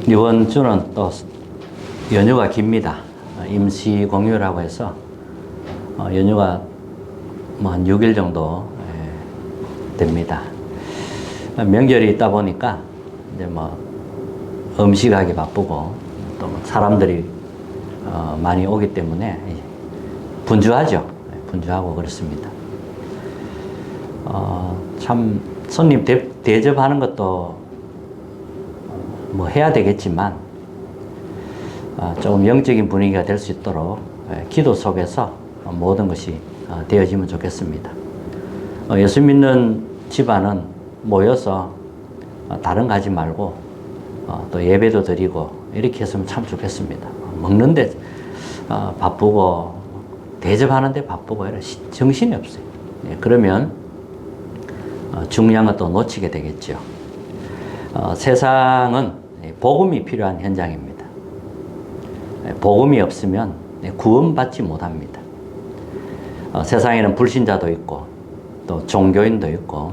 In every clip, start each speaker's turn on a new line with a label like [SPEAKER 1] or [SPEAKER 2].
[SPEAKER 1] 이번 주는 또 연휴가 깁니다. 임시 공휴라고 해서 연휴가 뭐 한 6일 정도 됩니다. 명절이 있다 보니까 이제 뭐 음식하기 바쁘고 또 사람들이 많이 오기 때문에 분주하죠. 분주하고 그렇습니다. 참 손님 대접하는 것도 뭐 해야 되겠지만 조금 영적인 분위기가 될 수 있도록 기도 속에서 모든 것이 되어지면 좋겠습니다. 예수 믿는 집안은 모여서 다른 거 하지 말고 또 예배도 드리고 이렇게 했으면 참 좋겠습니다. 먹는데 바쁘고 대접하는데 바쁘고 이런 정신이 없어요. 그러면 중요한 것도 놓치게 되겠죠. 세상은 복음이 필요한 현장입니다. 복음이 없으면 구원받지 못합니다. 세상에는 불신자도 있고 또 종교인도 있고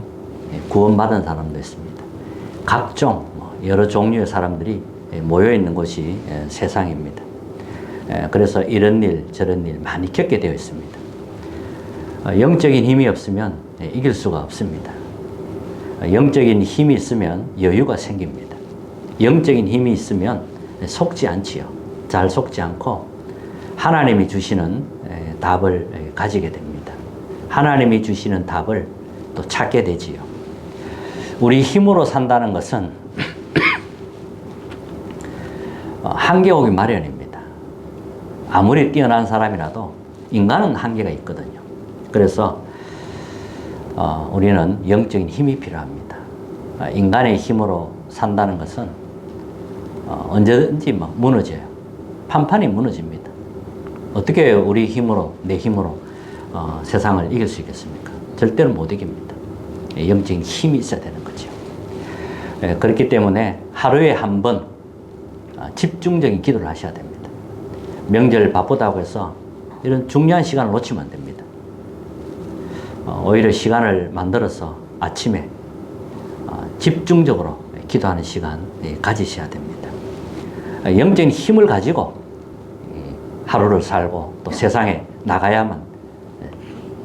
[SPEAKER 1] 구원받은 사람도 있습니다. 각종 여러 종류의 사람들이 모여 있는 곳이 세상입니다. 그래서 이런 일 저런 일 많이 겪게 되어 있습니다. 영적인 힘이 없으면 이길 수가 없습니다. 영적인 힘이 있으면 여유가 생깁니다. 영적인 힘이 있으면 속지 않지요. 잘 속지 않고 하나님이 주시는 답을 가지게 됩니다. 하나님이 주시는 답을 또 찾게 되지요. 우리 힘으로 산다는 것은 한계 오기 마련입니다. 아무리 뛰어난 사람이라도 인간은 한계가 있거든요. 그래서 우리는 영적인 힘이 필요합니다. 인간의 힘으로 산다는 것은 언제든지 막 무너져요. 판판이 무너집니다. 어떻게 우리 힘으로, 내 힘으로 세상을 이길 수 있겠습니까? 절대로 못 이깁니다. 영적인 힘이 있어야 되는 거죠. 그렇기 때문에 하루에 한 번 집중적인 기도를 하셔야 됩니다. 명절 바쁘다고 해서 이런 중요한 시간을 놓치면 안 됩니다. 오히려 시간을 만들어서 아침에 집중적으로 기도하는 시간 가지셔야 됩니다. 영적인 힘을 가지고 하루를 살고 또 세상에 나가야만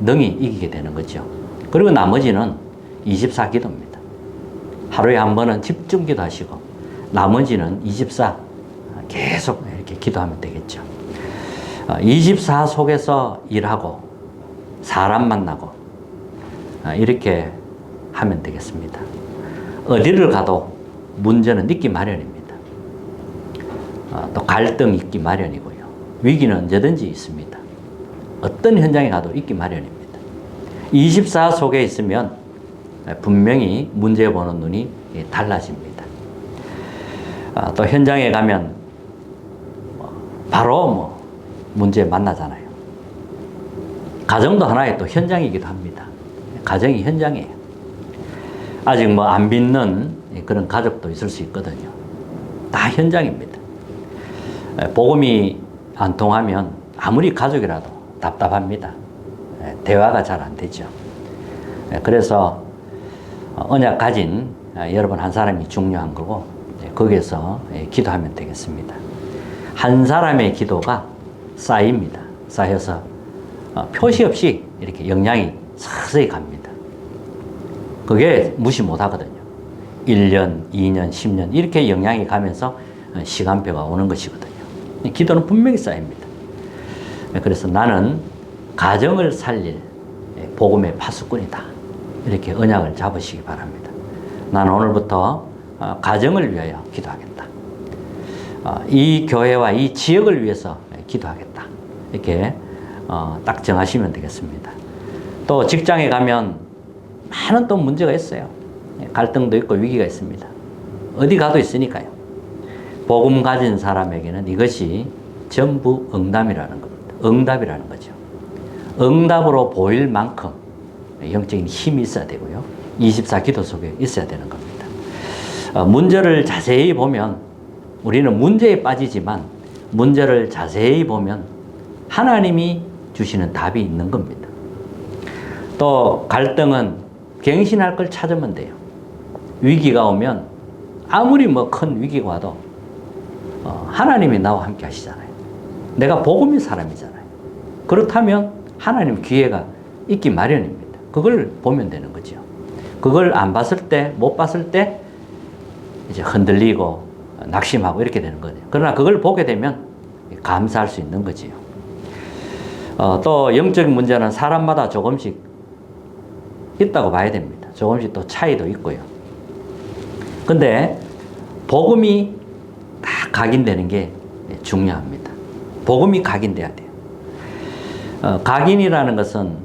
[SPEAKER 1] 능히 이기게 되는 거죠. 그리고 나머지는 24기도입니다. 하루에 한 번은 집중 기도하시고 나머지는 24 계속 이렇게 기도하면 되겠죠. 24 속에서 일하고 사람 만나고 이렇게 하면 되겠습니다. 어디를 가도 문제는 있기 마련입니다. 또 갈등 있기 마련이고요. 위기는 언제든지 있습니다. 어떤 현장에 가도 있기 마련입니다. 24 속에 있으면 분명히 문제 보는 눈이 달라집니다. 또 현장에 가면 바로 문제 만나잖아요. 가정도 하나의 또 현장이기도 합니다. 가정이 현장이에요. 아직 안 믿는 그런 가족도 있을 수 있거든요. 다 현장입니다. 복음이 안 통하면 아무리 가족이라도 답답합니다. 대화가 잘 안 되죠. 그래서 언약 가진 여러분 한 사람이 중요한 거고 거기에서 기도하면 되겠습니다. 한 사람의 기도가 쌓입니다. 쌓여서 표시 없이 이렇게 영향이 서서히 갑니다. 그게 무시 못 하거든요. 1년, 2년, 10년 이렇게 영향이 가면서 시간표가 오는 것이거든요. 기도는 분명히 쌓입니다. 그래서 나는 가정을 살릴 복음의 파수꾼이다. 이렇게 언약을 잡으시기 바랍니다. 나는 오늘부터 가정을 위하여 기도하겠다. 이 교회와 이 지역을 위해서 기도하겠다. 이렇게 딱 정하시면 되겠습니다. 또 직장에 가면 많은 또 문제가 있어요. 갈등도 있고 위기가 있습니다. 어디 가도 있으니까요. 복음 가진 사람에게는 이것이 전부 응답이라는 겁니다. 응답이라는 거죠. 응답으로 보일 만큼 영적인 힘이 있어야 되고요. 24기도 속에 있어야 되는 겁니다. 문제를 자세히 보면 우리는 문제에 빠지지만 문제를 자세히 보면 하나님이 주시는 답이 있는 겁니다. 또 갈등은 갱신할 걸 찾으면 돼요. 위기가 오면 아무리 뭐 큰 위기가 와도 하나님이 나와 함께 하시잖아요. 내가 복음의 사람이잖아요. 그렇다면 하나님 기회가 있기 마련입니다. 그걸 보면 되는 거죠. 그걸 안 봤을 때, 못 봤을 때 이제 흔들리고 낙심하고 이렇게 되는 거죠. 그러나 그걸 보게 되면 감사할 수 있는 거지요. 또 영적인 문제는 사람마다 조금씩 있다고 봐야 됩니다. 조금씩 또 차이도 있고요. 근데 복음이 다 각인되는 게 중요합니다. 복음이 각인돼야 돼요. 각인이라는 것은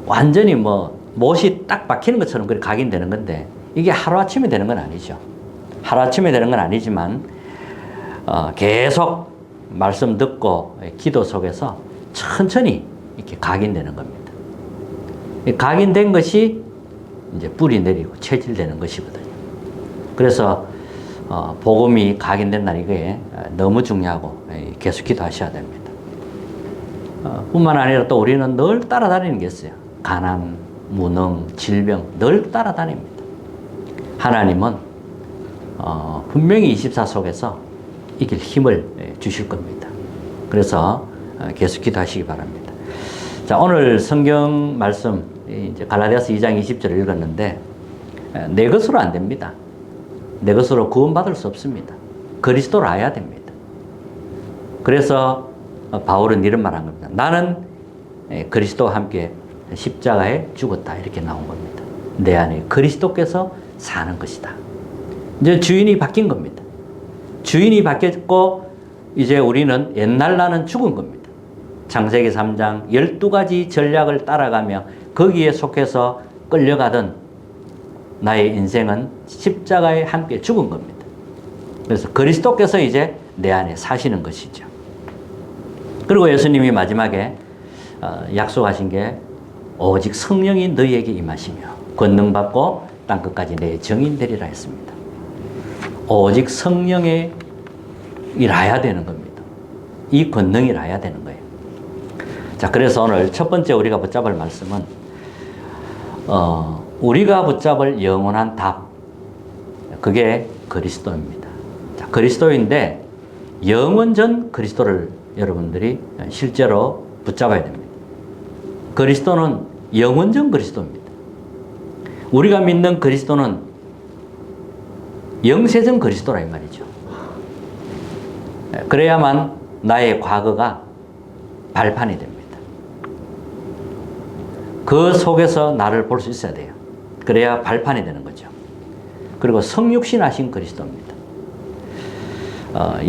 [SPEAKER 1] 완전히 뭐 못이 딱 박히는 것처럼 그렇게 각인되는 건데 이게 하루아침에 되는 건 아니죠. 하루아침에 되는 건 아니지만 계속 말씀 듣고 기도 속에서 천천히 이렇게 각인되는 겁니다. 각인된 것이 이제 뿌리 내리고 체질되는 것이거든요. 그래서 복음이 각인된다는 게 너무 중요하고 계속 기도하셔야 됩니다. 뿐만 아니라 또 우리는 늘 따라다니는 게 있어요. 가난, 무능, 질병 늘 따라다닙니다. 하나님은 분명히 24 속에서 이길 힘을 주실 겁니다. 그래서 계속 기도하시기 바랍니다. 자, 오늘 성경 말씀 이제 갈라디아서 2장 20절을 읽었는데 내 것으로 안 됩니다. 내 것으로 구원받을 수 없습니다. 그리스도로 알아야 됩니다. 그래서 바울은 이런 말 한 겁니다. 나는 그리스도와 함께 십자가에 죽었다. 이렇게 나온 겁니다. 내 안에 그리스도께서 사는 것이다. 이제 주인이 바뀐 겁니다. 주인이 바뀌었고 이제 우리는 옛날 나는 죽은 겁니다. 창세기 3장 12가지 전략을 따라가며 거기에 속해서 끌려가던 나의 인생은 십자가에 함께 죽은 겁니다. 그래서 그리스도께서 이제 내 안에 사시는 것이죠. 그리고 예수님이 마지막에 약속하신 게 오직 성령이 너희에게 임하시며 권능 받고 땅끝까지 내 증인 되리라 했습니다. 오직 성령의 일해야 되는 겁니다. 이 권능이 일해야 되는 거예요. 자, 그래서 오늘 첫 번째 우리가 붙잡을 말씀은 우리가 붙잡을 영원한 답, 그게 그리스도입니다. 자, 그리스도인데 영원전 그리스도를 여러분들이 실제로 붙잡아야 됩니다. 그리스도는 영원전 그리스도입니다. 우리가 믿는 그리스도는 영세전 그리스도라 이 말이죠. 그래야만 나의 과거가 발판이 됩니다. 그 속에서 나를 볼 수 있어야 돼요. 그래야 발판이 되는 거죠. 그리고 성육신하신 그리스도입니다.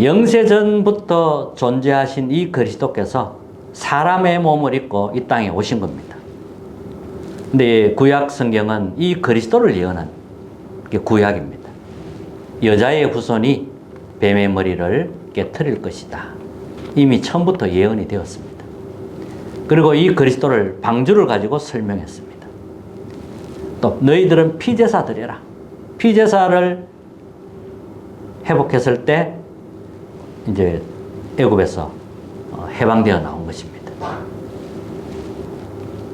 [SPEAKER 1] 영세전부터 존재하신 이 그리스도께서 사람의 몸을 입고 이 땅에 오신 겁니다. 근데 구약 성경은 이 그리스도를 예언한 게 구약입니다. 여자의 후손이 뱀의 머리를 깨트릴 것이다. 이미 처음부터 예언이 되었습니다. 그리고 이 그리스도를 방주를 가지고 설명했습니다. 또 너희들은 피제사 드려라. 피제사를 회복했을 때 이제 애굽에서 해방되어 나온 것입니다.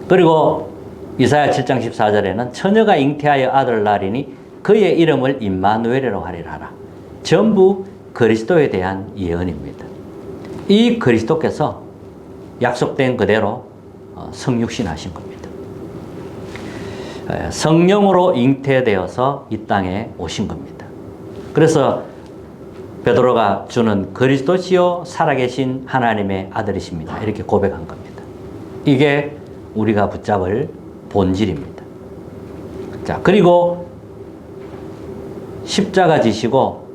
[SPEAKER 1] 그리고 이사야 7장 14절에는 처녀가 잉태하여 아들을 낳으리니 그의 이름을 임마누엘이라고 하리라 하라. 전부 그리스도에 대한 예언입니다. 이 그리스도께서 약속된 그대로 성육신하신 겁니다. 성령으로 잉태되어서 이 땅에 오신 겁니다. 그래서 베드로가 주는 그리스도시요 살아계신 하나님의 아들이십니다. 이렇게 고백한 겁니다. 이게 우리가 붙잡을 본질입니다. 자, 그리고 십자가 지시고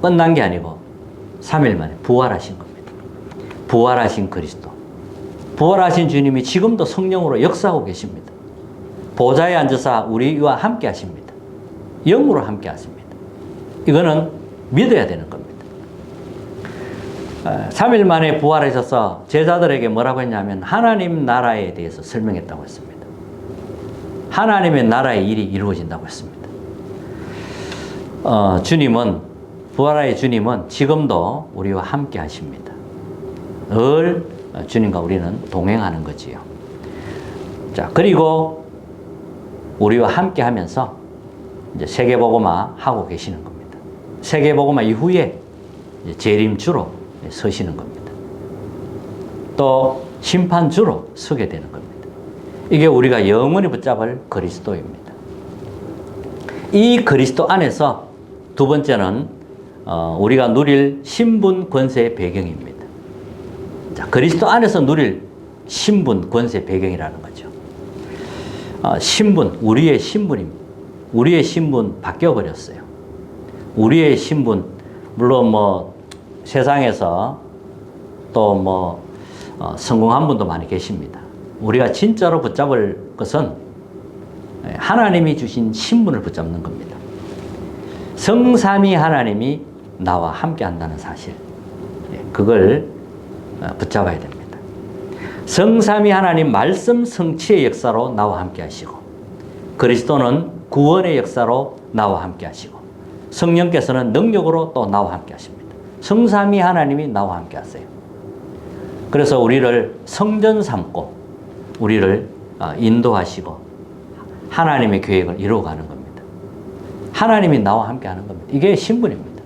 [SPEAKER 1] 끝난 게 아니고 3일 만에 부활하신 겁니다. 부활하신 그리스도. 부활하신 주님이 지금도 성령으로 역사하고 계십니다. 보좌에 앉으사 우리와 함께 하십니다. 영으로 함께 하십니다. 이거는 믿어야 되는 겁니다. 3일 만에 부활하셔서 제자들에게 뭐라고 했냐면 하나님 나라에 대해서 설명했다고 했습니다. 하나님의 나라의 일이 이루어진다고 했습니다. 부활의 주님은 지금도 우리와 함께 하십니다. 늘 주님과 우리는 동행하는 거지요. 자, 그리고 우리와 함께 하면서 이제 세계복음화 하고 계시는 겁니다. 세계복음화 이후에 재림주로 서시는 겁니다. 또 심판주로 서게 되는 겁니다. 이게 우리가 영원히 붙잡을 그리스도입니다. 이 그리스도 안에서 두 번째는 우리가 누릴 신분 권세의 배경입니다. 자, 그리스도 안에서 누릴 신분 권세 배경이라는 거죠. 신분, 우리의 신분입니다. 우리의 신분 바뀌어 버렸어요. 우리의 신분, 물론 뭐 세상에서 또 뭐 성공한 분도 많이 계십니다. 우리가 진짜로 붙잡을 것은 하나님이 주신 신분을 붙잡는 겁니다. 성삼위 하나님이 나와 함께 한다는 사실, 그걸 붙잡아야 됩니다. 성삼위 하나님 말씀 성취의 역사로 나와 함께 하시고, 그리스도는 구원의 역사로 나와 함께 하시고, 성령께서는 능력으로 또 나와 함께 하십니다. 성삼위 하나님이 나와 함께 하세요. 그래서 우리를 성전 삼고 우리를 인도하시고 하나님의 계획을 이루어가는 겁니다. 하나님이 나와 함께 하는 겁니다. 이게 신분입니다.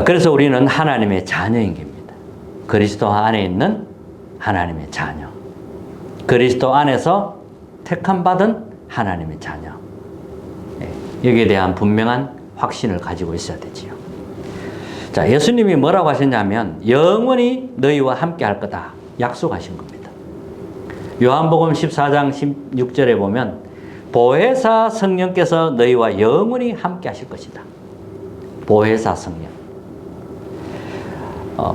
[SPEAKER 1] 그래서 우리는 하나님의 자녀인 겁니다. 그리스도 안에 있는 하나님의 자녀. 그리스도 안에서 택함받은 하나님의 자녀. 여기에 대한 분명한 확신을 가지고 있어야 되지요. 자, 예수님이 뭐라고 하셨냐면 영원히 너희와 함께 할 거다 약속하신 겁니다. 요한복음 14장 16절에 보면 보혜사 성령께서 너희와 영원히 함께 하실 것이다. 보혜사 성령.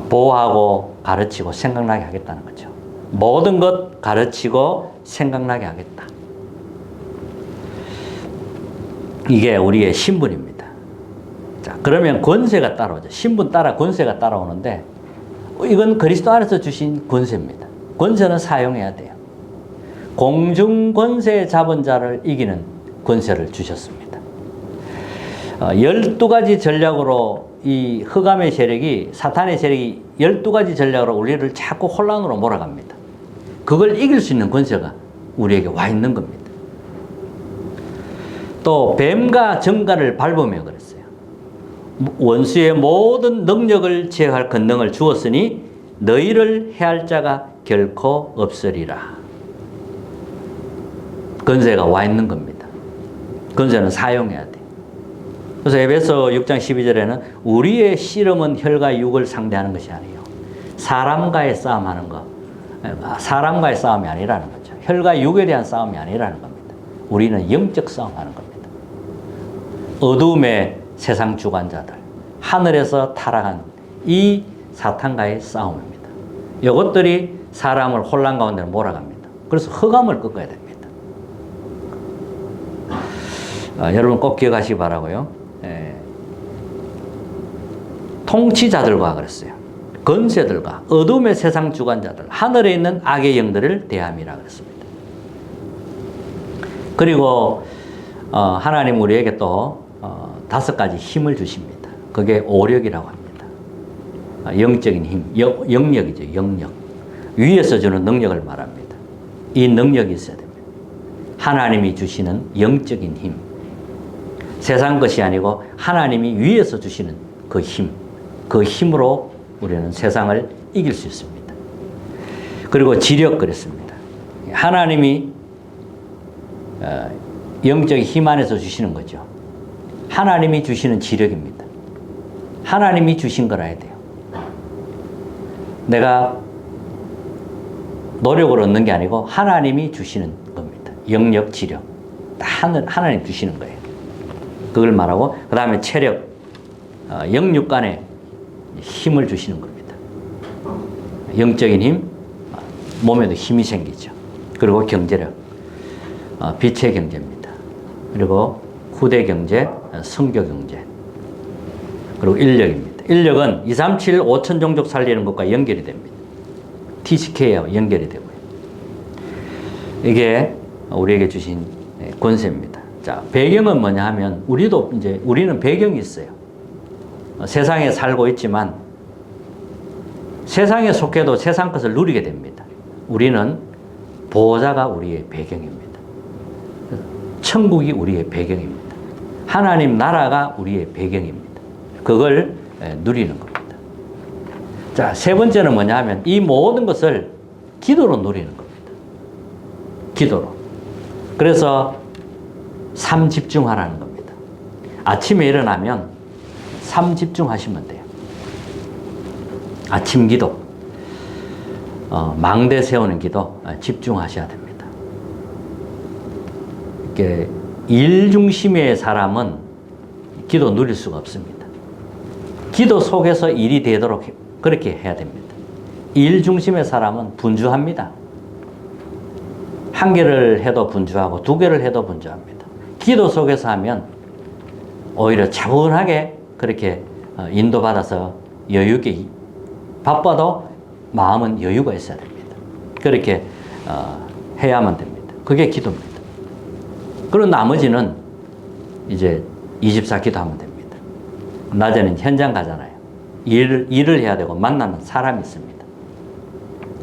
[SPEAKER 1] 보호하고 가르치고 생각나게 하겠다는 거죠. 모든 것 가르치고 생각나게 하겠다. 이게 우리의 신분입니다. 자, 그러면 권세가 따라오죠. 신분 따라 권세가 따라오는데 이건 그리스도 안에서 주신 권세입니다. 권세는 사용해야 돼요. 공중 권세 잡은 자를 이기는 권세를 주셨습니다. 12가지 전략으로 이 흑암의 세력이, 사탄의 세력이 12가지 전략으로 우리를 자꾸 혼란으로 몰아갑니다. 그걸 이길 수 있는 권세가 우리에게 와 있는 겁니다. 또 뱀과 정갈을 밟으며 그랬어요. 원수의 모든 능력을 제어할 권능을 주었으니 너희를 해할 자가 결코 없으리라. 권세가 와 있는 겁니다. 권세는 사용해야 돼. 그래서 에베소 6장 12절에는 우리의 씨름은 혈과 육을 상대하는 것이 아니에요. 사람과의 싸움하는 거. 사람과의 싸움이 아니라는 거죠. 혈과 육에 대한 싸움이 아니라는 겁니다. 우리는 영적 싸움하는 겁니다. 어둠의 세상 주관자들, 하늘에서 타락한 이 사탄과의 싸움입니다. 이것들이 사람을 혼란 가운데 몰아갑니다. 그래서 흑암을 꺾어야 됩니다. 여러분 꼭 기억하시기 바라고요. 통치자들과 그랬어요. 권세들과 어둠의 세상 주관자들, 하늘에 있는 악의 영들을 대함이라 그랬습니다. 그리고 하나님 우리에게 또 5가지 힘을 주십니다. 그게 오력이라고 합니다. 영적인 힘, 영력이죠. 영력. 위에서 주는 능력을 말합니다. 이 능력이 있어야 됩니다. 하나님이 주시는 영적인 힘. 세상 것이 아니고 하나님이 위에서 주시는 그 힘. 그 힘으로 우리는 세상을 이길 수 있습니다. 그리고 지력 그랬습니다. 하나님이 영적인 힘 안에서 주시는 거죠. 하나님이 주시는 지력입니다. 하나님이 주신 거라 해야 돼요. 내가 노력을 얻는 게 아니고 하나님이 주시는 겁니다. 영력, 지력. 다 하나님 주시는 거예요. 그걸 말하고 그 다음에 체력, 영육간에 힘을 주시는 겁니다. 영적인 힘, 몸에도 힘이 생기죠. 그리고 경제력, 빛의 경제입니다. 그리고 후대 경제, 성교 경제. 그리고 인력입니다. 인력은 237 5천 종족 살리는 것과 연결이 됩니다. TCK와 연결이 되고요. 이게 우리에게 주신 권세입니다. 자, 배경은 뭐냐 하면 우리는 배경이 있어요. 세상에 살고 있지만 세상에 속해도 세상 것을 누리게 됩니다. 우리는 보호자가 우리의 배경입니다. 천국이 우리의 배경입니다. 하나님 나라가 우리의 배경입니다. 그걸 누리는 겁니다. 자, 세 번째는 뭐냐 하면 이 모든 것을 기도로 누리는 겁니다. 기도로. 그래서 삶 집중하라는 겁니다. 아침에 일어나면 삶 집중하시면 돼요. 아침 기도, 망대 세우는 기도 집중하셔야 됩니다. 이렇게 일 중심의 사람은 기도 누릴 수가 없습니다. 기도 속에서 일이 되도록 그렇게 해야 됩니다. 일 중심의 사람은 분주합니다. 한 개를 해도 분주하고 두 개를 해도 분주합니다. 기도 속에서 하면 오히려 차분하게 그렇게 인도받아서 여유있게 바빠도 마음은 여유가 있어야 됩니다. 그렇게 해야만 됩니다. 그게 기도입니다. 그리고 나머지는 이제 24기도 하면 됩니다. 낮에는 현장 가잖아요. 일을 해야 되고 만나는 사람이 있습니다.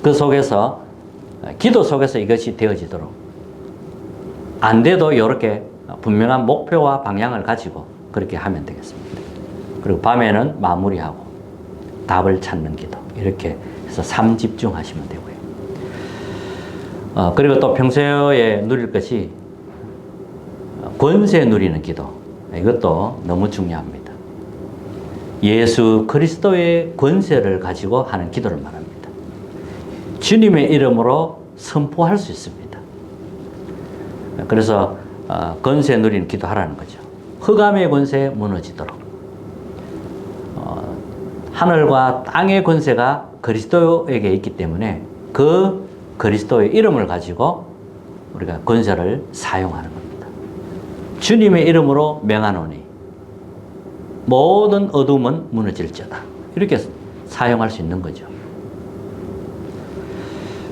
[SPEAKER 1] 그 속에서 기도 속에서 이것이 되어지도록 안 돼도 이렇게 분명한 목표와 방향을 가지고 그렇게 하면 되겠습니다. 그리고 밤에는 마무리하고 답을 찾는 기도 이렇게 해서 삶 집중하시면 되고요. 그리고 또 평소에 누릴 것이 권세 누리는 기도 이것도 너무 중요합니다. 예수 그리스도의 권세를 가지고 하는 기도를 말합니다. 주님의 이름으로 선포할 수 있습니다. 그래서 권세 누리는 기도하라는 거죠. 흑암의 권세 무너지도록 하늘과 땅의 권세가 그리스도에게 있기 때문에 그 그리스도의 이름을 가지고 우리가 권세를 사용하는 겁니다. 주님의 이름으로 명하노니 모든 어둠은 무너질지어다. 이렇게 사용할 수 있는 거죠.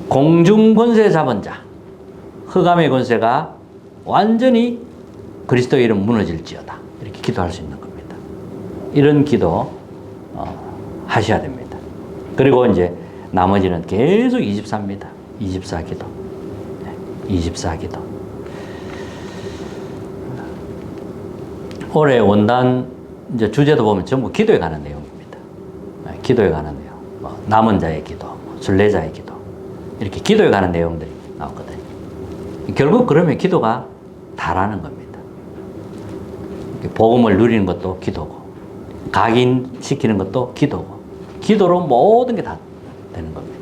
[SPEAKER 1] 공중 권세 잡은 자, 흑암의 권세가 완전히 그리스도의 이름 무너질지어다. 이렇게 기도할 수 있는 겁니다. 이런 기도 하셔야 됩니다. 그리고 이제 나머지는 계속 24입니다. 24기도. 24기도. 올해 원단 이제 주제도 보면 전부 기도에 관한 내용입니다. 기도에 관한 내용. 남은 자의 기도, 순례자의 기도. 이렇게 기도에 관한 내용들이 나오거든요. 결국 그러면 기도가 다라는 겁니다. 복음을 누리는 것도 기도고, 각인시키는 것도 기도고, 기도로 모든 게 다 되는 겁니다.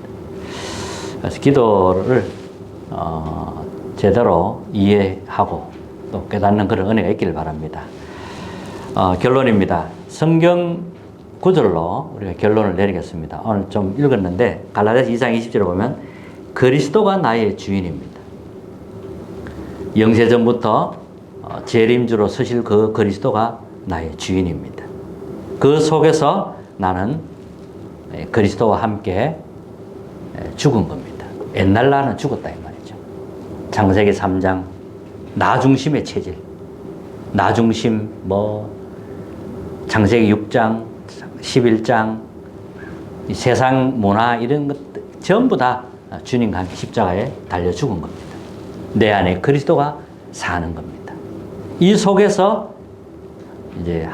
[SPEAKER 1] 그래서 기도를 제대로 이해하고 또 깨닫는 그런 은혜가 있기를 바랍니다. 결론입니다. 성경 구절로 우리가 결론을 내리겠습니다. 오늘 좀 읽었는데 갈라디아서 2장 20절에 보면 그리스도가 나의 주인입니다. 영세전부터 재림주로 서실 그 그리스도가 나의 주인입니다. 그 속에서 나는 그리스도와 함께 죽은 겁니다. 옛날 나는 죽었다 이 말이죠. 창세기 3장 나 중심의 체질, 나 중심 창세기 6장, 11장 이 세상 문화 이런 것들 전부 다 주님과 함께 십자가에 달려 죽은 겁니다. 내 안에 그리스도가 사는 겁니다. 이 속에서 이제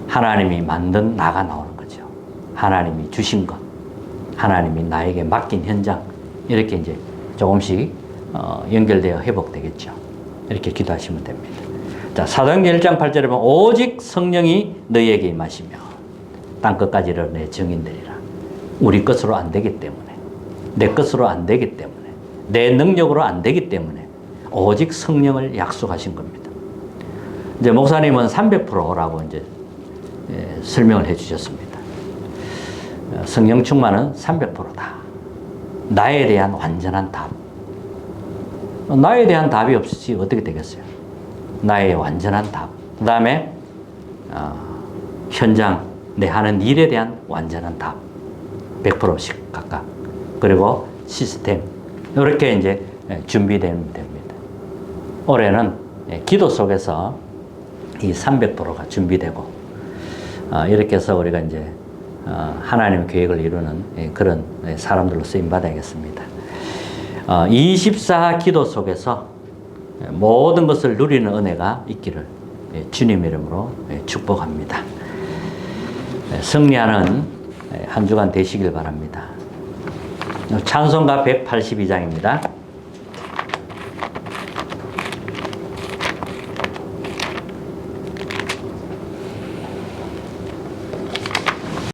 [SPEAKER 1] 하나님이 만든 나가 나오는 거죠. 하나님이 주신 것, 하나님이 나에게 맡긴 현장 이렇게 이제 조금씩 연결되어 회복되겠죠. 이렇게 기도하시면 됩니다. 자, 사도행전 1장 8절에 보면 오직 성령이 너희에게 임하시며 땅 끝까지를 내 증인되리라. 우리 것으로 안 되기 때문에, 내 것으로 안 되기 때문에, 내 능력으로 안 되기 때문에 오직 성령을 약속하신 겁니다. 이제 목사님은 300%라고 이제 설명을 해 주셨습니다. 성령 충만은 300%다. 나에 대한 완전한 답. 나에 대한 답이 없이 어떻게 되겠어요? 나의 완전한 답. 그 다음에 현장, 내 하는 일에 대한 완전한 답. 100%씩 각각. 그리고 시스템. 이렇게 이제 준비되면 됩니다. 올해는 기도 속에서 이 300%가 준비되고 이렇게 해서 우리가 이제 하나님의 계획을 이루는 그런 사람들로 쓰임 받아야겠습니다. 24 기도 속에서 모든 것을 누리는 은혜가 있기를 주님 이름으로 축복합니다. 승리하는 한 주간 되시길 바랍니다. 찬송가 182장입니다.